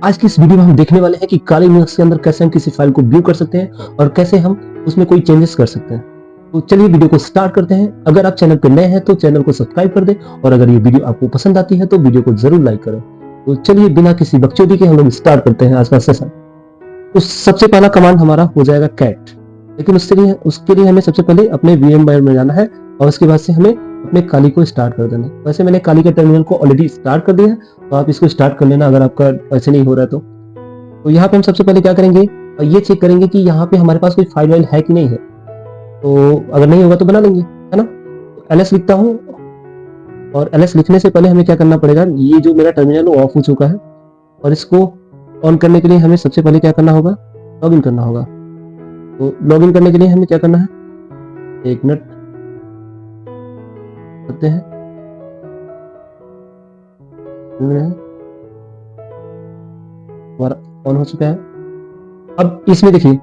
आज की इस वीडियो में हम देखने वाले हैं कि काली लिनक्स के अंदर कैसे हम किसी फाइल को व्यू कर सकते हैं और कैसे हम उसमें कोई चेंजेस कर सकते हैं। तो चलिए वीडियो को स्टार्ट करते हैं। अगर आप चैनल पर नए हैं तो चैनल को सब्सक्राइब कर दें और अगर ये वीडियो आपको पसंद आती है तो वीडियो को जरूर लाइक करें। तो चलिए बिना किसी बकचोदी के हम लोग स्टार्ट करते हैं आज का सेशन। तो सबसे पहला कमांड हमारा हो जाएगा कैट, लेकिन उसके लिए हमें सबसे पहले अपने VMware में जाना है और उसके बाद से हमें अपने काली को स्टार्ट कर देना है। वैसे मैंने काली के टर्मिनल को ऑलरेडी स्टार्ट कर दिया है, तो आप इसको स्टार्ट कर लेना अगर आपका ऐसे नहीं हो रहा है तो यहाँ पे हम सबसे पहले क्या करेंगे, ये चेक करेंगे कि यहाँ पे हमारे पास कोई फाइल वाइल है कि नहीं है। तो अगर नहीं होगा तो बना लेंगे, है ना। तो ls लिखता हूँ और ls लिखने से पहले हमें क्या करना पड़ेगा, ये जो मेरा टर्मिनल वो ऑफ हो चुका है और इसको ऑन करने के लिए हमें सबसे पहले क्या करना होगा, लॉगिन करना होगा। तो लॉगिन करने के लिए हमें क्या करना है, एक मिनट करते हैं। हमारा ऑन हो चुका है। अब इसमें देखिए,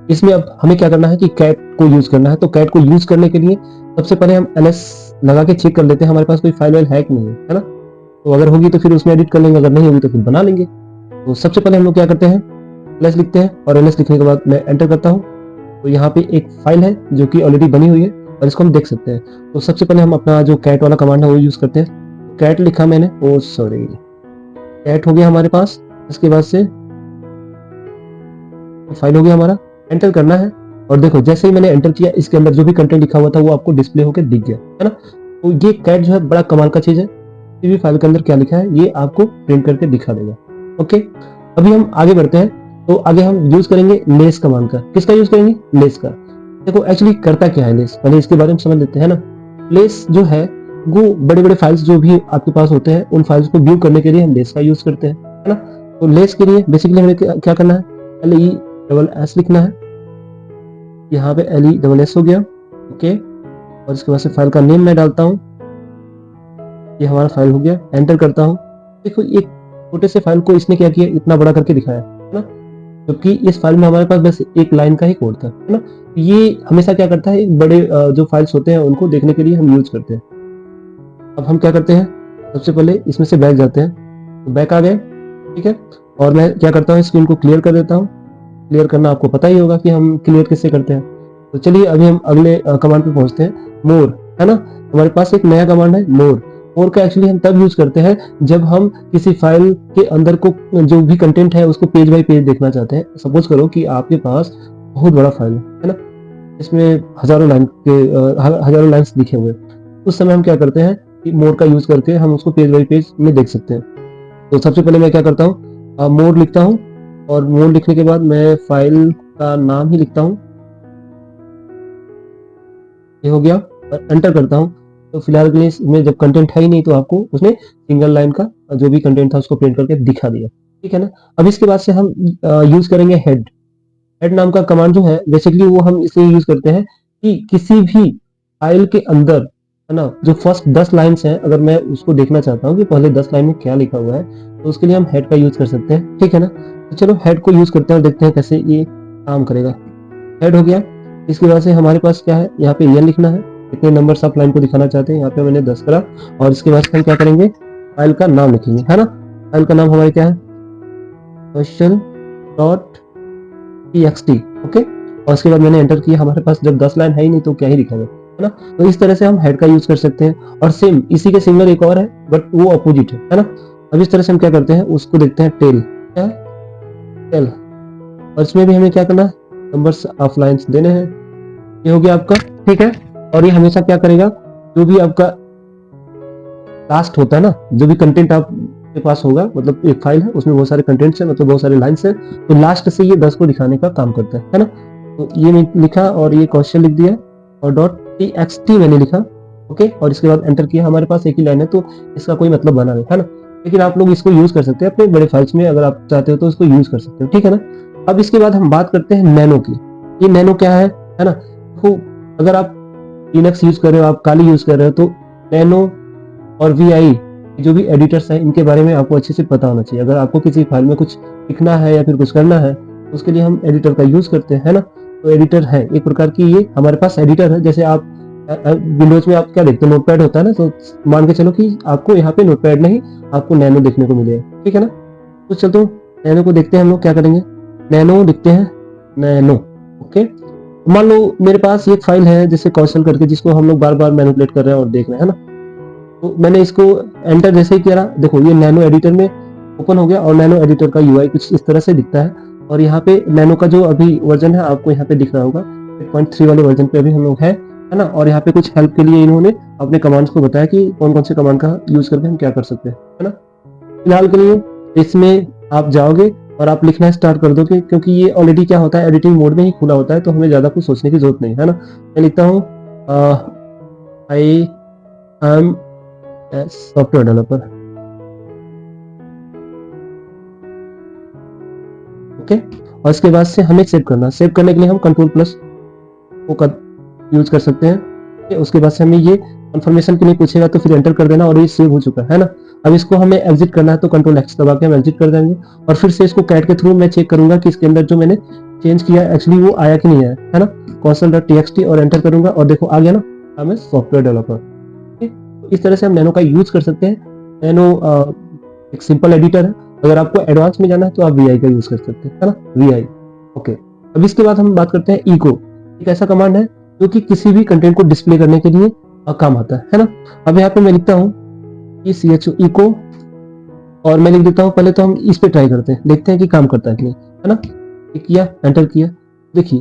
इसमें अब हमें क्या करना है कि कैट को यूज करना है। तो कैट को यूज करने के लिए सबसे पहले हम ls लगा के चेक कर लेते हैं हमारे पास कोई फाइल वाइल है कि नहीं है ना। तो अगर होगी तो फिर उसमें एडिट कर लेंगे, अगर नहीं होगी तो फिर बना लेंगे। तो सबसे पहले हम लोग क्या करते हैं, ls लिखते हैं और ls लिखने के बाद मैं एंटर करता हूँ। तो यहाँ पे एक फाइल है जो कि ऑलरेडी बनी हुई है और इसको हम देख सकते हैं। तो सबसे पहले हम अपना जो कैट वाला कमांड है वो यूज करते हैं। कैट लिखा मैंने, ओ सॉरी, कैट हो गया हमारे पास। इसके बाद से फाइल हो गया हमारा, एंटर करना है और देखो जैसे ही मैंने एंटर किया इसके अंदर जो भी कंटेंट लिखा हुआ था वो आपको डिस्प्ले होकर दिख गया, है ना। तो ये कैट जो है बड़ा कमाल का चीज है, किसी भी फाइल के अंदर क्या लिखा है ये आपको प्रिंट करके दिखा देगा। ओके, अभी हम आगे बढ़ते हैं। तो आगे हम यूज करेंगे लेस कमांड का। किसका यूज करेंगे, लेस का। देखो एक्चुअली करता क्या है लेस, पहले इसके बारे में समझ लेते हैं ना। लेस जो है वो बड़े बड़े फाइल्स जो भी आपके पास होते हैं उन फाइल्स को व्यू करने के लिए हम लेस का यूज करते हैं, है ना। तो लेस के लिए बेसिकली हमें क्या करना है, LESS लिखना है। यहाँ पे LESS हो गया, ओके। और इसके बाद से फाइल का नेम मैं डालता हूँ, ये हमारा फाइल हो गया। एंटर करता हूँ। देखो एक छोटे से फाइल को इसने क्या किया, इतना बड़ा करके दिखाया, है ना। क्योंकि इस फाइल में हमारे पास बस एक लाइन का ही कोड था, है ना। ये हमेशा क्या करता है, बड़े जो फाइल्स होते हैं उनको देखने के लिए हम यूज करते हैं। अब हम क्या करते हैं, सबसे पहले इसमें से बैक जाते हैं। तो बैक आ गए, ठीक है। और मैं क्या करता हूँ, स्क्रीन को क्लियर कर देता हूँ। क्लियर करना आपको पता ही होगा कि हम क्लियर किससे करते हैं। तो चलिए अभी हम अगले कमांड पे पहुंचते हैं, मोर, है ना। हमारे पास एक नया कमांड है मोर। मोर का एक्चुअली हम तब यूज करते हैं जब हम किसी फाइल के अंदर को जो भी कंटेंट है उसको पेज बाय पेज देखना चाहते हैं। सपोज करो कि आपके पास बहुत बड़ा फाइल है ना, इसमें हजारों लाइन्स लिखे हुए, उस समय हम क्या करते हैं कि मोर का यूज करके हम उसको पेज बाय पेज में देख सकते हैं। तो सबसे पहले मैं क्या करता हूँ, मोर लिखता हूँ और मोर लिखने के बाद मैं फाइल का नाम ही लिखता हूँ, ये हो गया, और एंटर करता हूँ। तो फिलहाल के लिए इसमें जब कंटेंट है ही नहीं तो आपको उसने सिंगल लाइन का जो भी कंटेंट था उसको प्रिंट करके दिखा दिया, ठीक है ना। अब इसके बाद से हम यूज करेंगे हेड। हेड नाम का कमांड जो है बेसिकली वो हम इसलिए यूज करते हैं कि किसी भी फाइल के अंदर, है ना, जो फर्स्ट 10 लाइन्स हैं अगर मैं उसको देखना चाहता हूँ कि पहले 10 लाइन में क्या लिखा हुआ है तो उसके लिए हम हेड का यूज कर सकते हैं, ठीक है ना। तो चलो हेड को यूज करते हैं और देखते हैं कैसे ये काम करेगा। हेड हो गया। इसके बाद से हमारे पास क्या है, यहाँ पे ईयर लिखना है, कितने नंबर्स आप लाइन को दिखाना चाहते हैं, यहाँ पे मैंने 10 करा। और इसके बाद हम क्या करेंगे, फाइल का नाम लिखेंगे, है ना। फाइल का नाम हमारे क्या है, question.txt, ओके। और उसके बाद मैंने एंटर किया। हमारे पास जब 10 लाइन है ही नहीं तो क्या ही लिखा हुआ, है ना। तो इस तरह से हम हेड का यूज कर सकते हैं। और सेम इसी के सिमिलर एक और है बट वो अपोजिट है ना। अब इस तरह से हम क्या करते हैं, उसको देखते हैं, टेल, क्या है, टेल। और इसमें भी हमें क्या करना है, नंबर्स ऑफ लाइन्स देने हैं। ये हो गया आपका, ठीक है। और ये हमेशा क्या करेगा, जो भी आपका लास्ट होता है ना, जो भी कंटेंट आपके पास होगा, मतलब एक फाइल है उसमें बहुत सारे कंटेंट्स है, मतलब बहुत सारे लाइन्स है, तो लास्ट से ये 10 को दिखाने का काम करता है ना। तो ये मैंने लिखा और ये क्वेश्चन लिख दिया और .txt मैंने लिखा, ओके। और इसके बाद एंटर किया। हमारे पास एक ही लाइन है तो इसका कोई मतलब बना नहीं, है ना। लेकिन आप लोग इसको यूज कर सकते हैं अपने बड़े फाइल्स में, अगर आप चाहते हो तो इसको यूज कर सकते हो, ठीक है ना। अब इसके बाद हम बात करते हैं नैनो की। ये नैनो क्या है ना। तो अगर आप लिनक्स यूज कर रहे हो, आप काली यूज कर रहे हो, तो नैनो और VI जो भी एडिटर्स हैं इनके बारे में आपको अच्छे से पता होना चाहिए। अगर आपको किसी फाइल में कुछ लिखना है या फिर कुछ करना है तो उसके लिए हम एडिटर का यूज करते हैं, है ना। तो एडिटर है एक प्रकार की, ये हमारे पास एडिटर है। जैसे आप विंडोज में आप क्या देखते हो, नोटपैड होता है ना, तो मान के चलो कि आपको यहाँ पे नोटपैड नहीं आपको नैनो देखने को मिलेगा, ठीक है ना। तो चलते नैनो को देखते हैं, हम लोग क्या करेंगे, नैनो लिखते हैं, नैनो। ओके, मान लो मेरे पास एक फाइल है जैसे कौशल करके, जिसको हम लोग बार बार मैनिपुलेट कर रहे हैं और देख रहे हैं, है ना। तो मैंने इसको एंटर जैसे ही किया, देखो ये नैनो एडिटर में ओपन हो गया और नैनो एडिटर का यूआई कुछ इस तरह से दिखता है। और यहाँ पे नैनो का जो अभी वर्जन है आपको यहाँ पे दिख रहा होगा, 8.3 वाले वर्जन पे अभी हम लोग है ना। और यहाँ पे कुछ हेल्प के लिए इन्होंने अपने कमांड्स को बताया कि कौन कौन से कमांड का यूज करके हम क्या कर सकते हैं, है ना। फिलहाल के लिए इसमें आप जाओगे और आप लिखना स्टार्ट कर दोगे, क्योंकि ये ऑलरेडी क्या होता है, एडिटिंग मोड में ही खुला होता है, तो हमें ज्यादा कुछ सोचने की जरूरत नहीं है ना। मैं लिखता हूँ I am software developer. Okay, और इसके बाद से हमें सेव करना, सेव करने के लिए हम कंट्रोल प्लस को यूज कर सकते हैं। उसके बाद से हमें ये कंफर्मेशन के लिए पूछेगा तो फिर एंटर कर देना, और ये सेव हो चुका है ना। अब इसको हमें एग्जिट करना है तो कंट्रोल एक्स दबा के हम एग्जिट कर देंगे, और फिर से इसको कैट के थ्रू मैं चेक करूंगा कि इसके अंदर जो मैंने चेंज किया एक्चुअली वो आया कि नहीं आया, है ना। कौशल.txt और एंटर करूंगा और देखो आ गया ना, मैं सॉफ्टवेयर डेवलपर। इस तरह से हम नैनो का यूज कर सकते हैं। नैनो एक सिंपल एडिटर है, अगर आपको एडवांस में जाना है तो आप वी का यूज कर सकते हैं, है ना, वी। ओके, अब इसके बाद हम बात करते हैं इको। एक ऐसा कमांड है जो कि किसी भी कंटेंट को डिस्प्ले करने के लिए काम आता है ना। अब यहाँ पे मैं लिखता हूँ कि ch इको, और मैं लिख देता हूँ, पहले तो हम इस पे ट्राई करते हैं, देखते हैं कि काम करता है कि नहीं, है ना। किया, एंटर किया, देखिए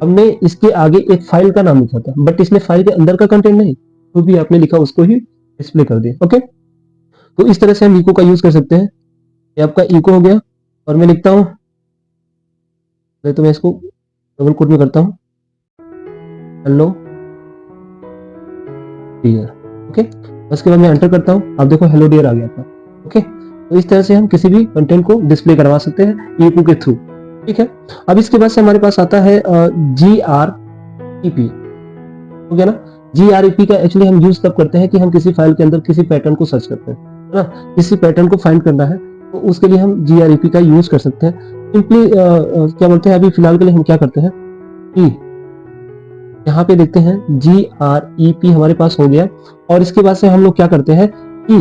हमने इसके आगे एक फाइल का नाम लिखा था, बट इसने फाइल के अंदर का कंटेंट नहीं, जो भी आपने लिखा उसको ही डिस्प्ले कर दिया। ओके, तो इस तरह से हम इको का यूज कर सकते हैं। ये आपका इको हो गया, और मैं लिखता हूँ, तो मैं इसको डबल कोट में करता हूँ, हेलो डियर। ओके, उसके बाद मैं एंटर करता हूँ, आप देखो हेलो डियर आ गया था। ओके, तो इस तरह से हम किसी भी कंटेंट को डिस्प्ले करवा सकते हैं इको के थ्रू, ठीक है। अब इसके बाद से हमारे पास आता है GREP, हो गया ना। GREP का एक्चुअली हम यूज तब करते हैं कि हम किसी फाइल के अंदर किसी पैटर्न को सर्च करते हैं, है ना। किसी पैटर्न को फाइंड करना है तो उसके लिए हम GREP का यूज कर सकते हैं। सिंपली क्या बोलते हैं, अभी फिलहाल के लिए हम क्या करते हैं कि यहाँ पे देखते हैं GREP हमारे पास हो गया, और इसके बाद से हम लोग क्या करते हैं कि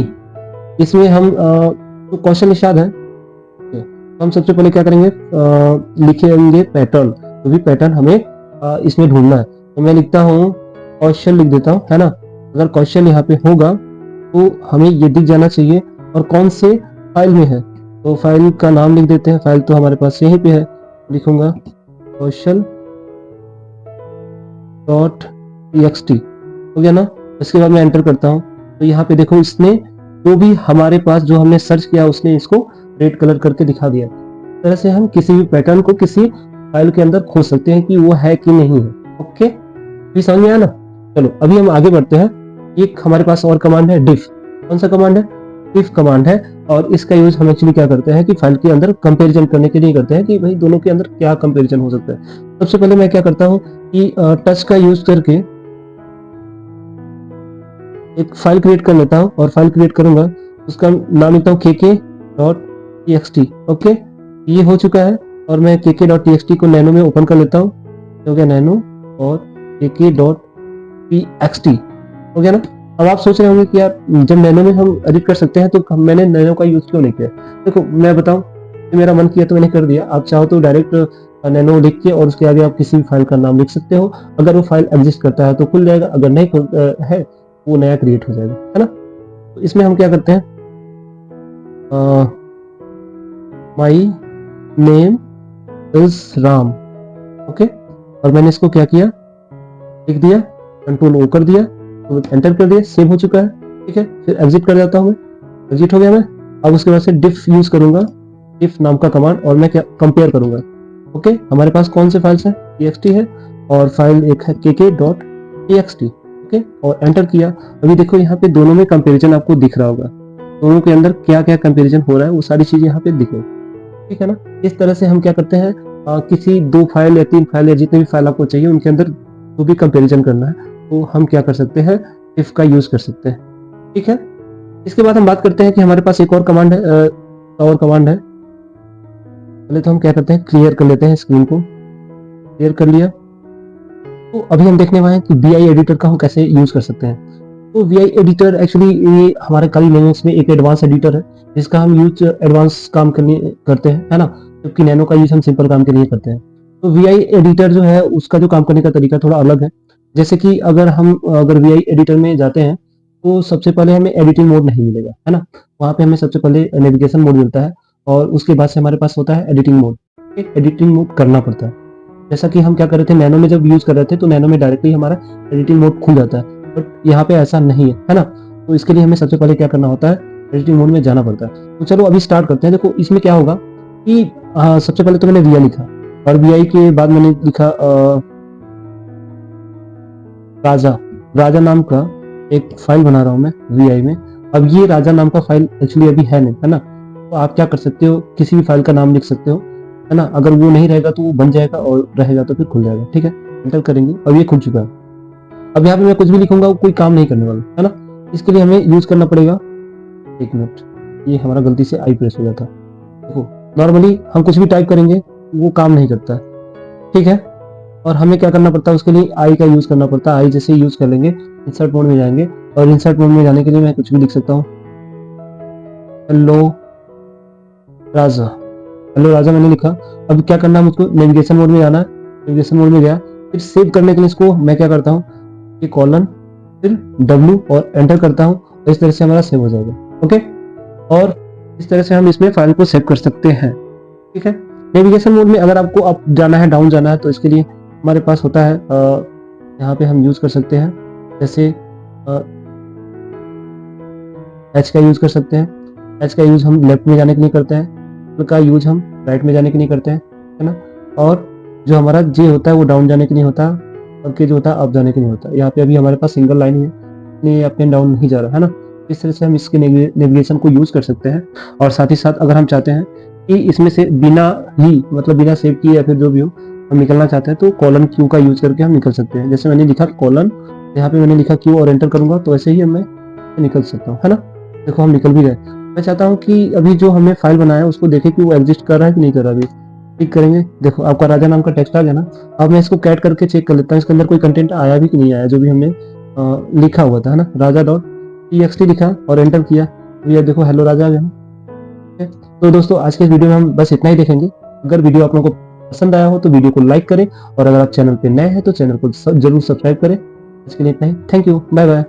इसमें हम तो क्वेश्चन निशाद है, तो हम सबसे पहले क्या करेंगे, लिखेंगे पैटर्न, तो भी पैटर्न हमें इसमें ढूंढना है। तो मैं लिखता हूँ क्वेश्चन, लिख देता हूँ, है ना। अगर क्वेश्चन यहाँ पे होगा तो हमें ये दिख जाना चाहिए, और कौन से फाइल में है, तो फाइल का नाम लिख देते हैं। फाइल तो हमारे पास यहीं पे है, लिखूंगा क्वेश्चन .txt, हो गया ना। इसके बाद मैं एंटर करता हूँ, तो यहाँ पे देखो इसने जो भी हमारे पास जो हमने सर्च किया उसने इसको रेड कलर करके दिखा दिया। इस तरह से हम किसी भी पैटर्न को किसी फाइल के अंदर खोज सकते हैं कि वो है कि नहीं है। ओके, भी समझ में आया ना। चलो अभी हम आगे बढ़ते हैं। एक हमारे पास और कमांड है डिफ। कौन सा कमांड है, डिफ कमांड है, और इसका यूज हम एक्चुअली क्या करते हैं कि फाइल के अंदर कंपैरिजन करने के लिए करते हैं कि भाई दोनों के अंदर क्या कंपैरिजन हो सकता है। सबसे पहले मैं क्या करता हूँ कि टच का यूज करके एक फाइल क्रिएट कर लेता हूँ, और फाइल क्रिएट करूंगा उसका नाम लिखता हूँ kk.txt। ओके, ये हो चुका है, और मैं kk.txt को नैनो में ओपन कर लेता हूँ, हो गया नैनो और kk.txt, हो गया ना। अब आप सोच रहे होंगे कि यार जब नैनो में हम एडिट कर सकते हैं तो मैंने नैनो का यूज क्यों नहीं किया। देखो मैं बताऊं, मेरा मन किया तो मैंने कर दिया। आप चाहो तो डायरेक्ट नैनो लिख के और उसके आगे आप किसी भी फाइल का नाम लिख सकते हो। अगर वो फाइल एग्जिस्ट करता है तो खुल जाएगा, अगर नहीं है वो नया क्रिएट हो जाएगा, है ना। तो इसमें हम क्या करते हैं, my name is Ram. Okay, और मैंने इसको क्या किया, लिख दिया, कंट्रोल ओ कर दिया, तो एंटर कर दिया, सेव हो चुका है, ठीक है। फिर एग्जिट कर जाता हूँ, मैं एग्जिट हो गया मैं। अब उसके बाद से डिफ यूज करूंगा, डिफ नाम का कमांड, और मैं क्या कंपेयर करूंगा। ओके, हमारे पास कौन से फाइल्स है, txt है, और फाइल एक है kk.txt। ओके, और एंटर किया। अभी देखो यहाँ पे दोनों में कंपैरिजन आपको दिख रहा होगा, दोनों के अंदर क्या क्या कंपैरिजन हो रहा है वो सारी चीजें यहाँ पे दिखेगी, ठीक है ना। इस तरह से हम क्या करते हैं, किसी 2 फाइल या 3 फाइल या जितने भी फाइल आपको चाहिए उनके अंदर जो भी कंपैरिजन करना है तो हम क्या कर सकते हैं, इफ का यूज कर सकते हैं, ठीक है। इसके बाद हम बात करते हैं कि हमारे पास एक और कमांड है, पहले तो हम क्या करते हैं, क्लियर कर लेते हैं स्क्रीन को। क्लियर कर लिया, तो अभी हम देखने वाले हैं कि BI एडिटर का हम कैसे यूज कर सकते हैं। तो वी आई एडिटर एक्चुअली ये हमारे कली लिनक्स में एक एडवांस एडिटर है, जिसका हम यूज एडवांस काम करते हैं, है ना, जबकि नैनो का यूज हम सिंपल काम के लिए करते हैं। तो वी आई एडिटर जो है उसका जो काम करने का तरीका थोड़ा अलग है। जैसे कि अगर वी आई एडिटर में जाते हैं तो सबसे पहले हमें एडिटिंग मोड नहीं मिलेगा, है ना, वहाँ पे हमें सबसे पहले नेविगेशन मोड मिलता है और उसके बाद से हमारे पास होता है एडिटिंग मोड। एडिटिंग मोड करना पड़ता है, जैसा कि हम क्या कर रहे थे नैनो में जब यूज कर रहे थे तो नैनो में डायरेक्टली हमारा एडिटिंग मोड खुल जाता है, बट यहाँ पे ऐसा नहीं है ना। तो इसके लिए हमें सबसे पहले क्या करना होता है, एडिटिंग मोड में जाना पड़ता है। तो चलो अभी स्टार्ट करते हैं। देखो इसमें क्या होगा कि सबसे पहले तो मैंने वी आई लिखा और वी आई के बाद मैंने लिखा राजा राजा नाम का एक फाइल बना रहा हूं मैं वी आई में। अब ये राजा नाम का फाइल एक्चुअली अभी है नहीं, है ना, तो आप क्या कर सकते हो, किसी भी फाइल का नाम लिख सकते हो, है ना। अगर वो नहीं रहेगा तो वो बन जाएगा और रहेगा तो फिर खुल जाएगा, ठीक है। एंटर करेंगे और ये खुल चुका है। अब यहाँ पे मैं कुछ भी लिखूंगा वो कोई काम नहीं करने वाला, है ना। इसके लिए हमें यूज करना पड़ेगा, एक मिनट, ये हमारा गलती से आई प्रेस हो गया था। देखो नॉर्मली हम कुछ भी टाइप करेंगे वो काम नहीं करता है, ठीक है। और हमें क्या करना पड़ता है, उसके लिए आई का यूज करना पड़ता है। आई जैसे यूज कर लेंगे, इंसर्ट मोड में जाएंगे और इंसर्ट मोड में जाने के लिए मैं कुछ भी लिख सकता हूँ, हेलो राजा। हेलो राजा मैंने लिखा। अब क्या करना है, मुझको नेविगेशन मोड में जाना है। नेविगेशन मोड में गया, फिर सेव करने के लिए इसको मैं क्या करता हूँ, ये कॉलन फिर W और एंटर करता हूँ, तो इस तरह से हमारा सेव हो जाएगा, ओके। और इस तरह से हम इसमें फाइल को सेव कर सकते हैं, ठीक है। नेविगेशन मोड में अगर आपको अप जाना है डाउन जाना है तो इसके लिए हमारे पास होता है यहाँ पे हम यूज कर सकते हैं, जैसे H का यूज कर सकते हैं। H का यूज हम लेफ्ट में जाने के लिए करते हैं, L का यूज हम राइट में जाने के लिए करते हैं, है ना। और जो हमारा J होता है वो डाउन जाने के लिए होता है और K जो होता है अप जाने के लिए होता है। यहाँ पे अभी हमारे पास सिंगल लाइन है, इसलिए अप एंड डाउन नहीं जा रहा, है ना। इस तरह से हम इसके नेविगेशन को यूज कर सकते हैं। और साथ ही साथ अगर हम चाहते हैं कि इसमें से बिना ही मतलब बिना सेव किए या फिर जो भी हो हम निकलना चाहते हैं तो कॉलन क्यू का यूज करके हम निकल सकते हैं। जैसे मैंने लिखा कॉलन, यहाँ पे मैंने लिखा क्यू और एंटर करूंगा तो ऐसे ही मैं निकल सकता हूँ, है ना। देखो हम निकल भी गए। मैं चाहता हूँ कि अभी जो हमने फाइल बनाया है उसको देखें कि वो एग्जिस्ट कर रहा है कि नहीं कर रहा। अभी क्लिक करेंगे, देखो आपका राजा नाम का टेक्स्ट आ गया ना। अब मैं इसको कैट करके चेक कर लेता हूँ इसके अंदर कोई कंटेंट आया भी कि नहीं आया, जो भी हमने लिखा हुआ था, है ना। राजा डॉट txt लिखा और एंटर किया तो ये देखो हेलो राजा आ गया ना। तो दोस्तों आज के इस वीडियो में हम बस इतना ही देखेंगे। अगर वीडियो आप लोगों को पसंद आया हो तो वीडियो को लाइक करें और अगर आप चैनल पे नए हैं तो चैनल को जरूर सब्सक्राइब करें। आज के लिए इतना ही, थैंक यू, बाय बाय।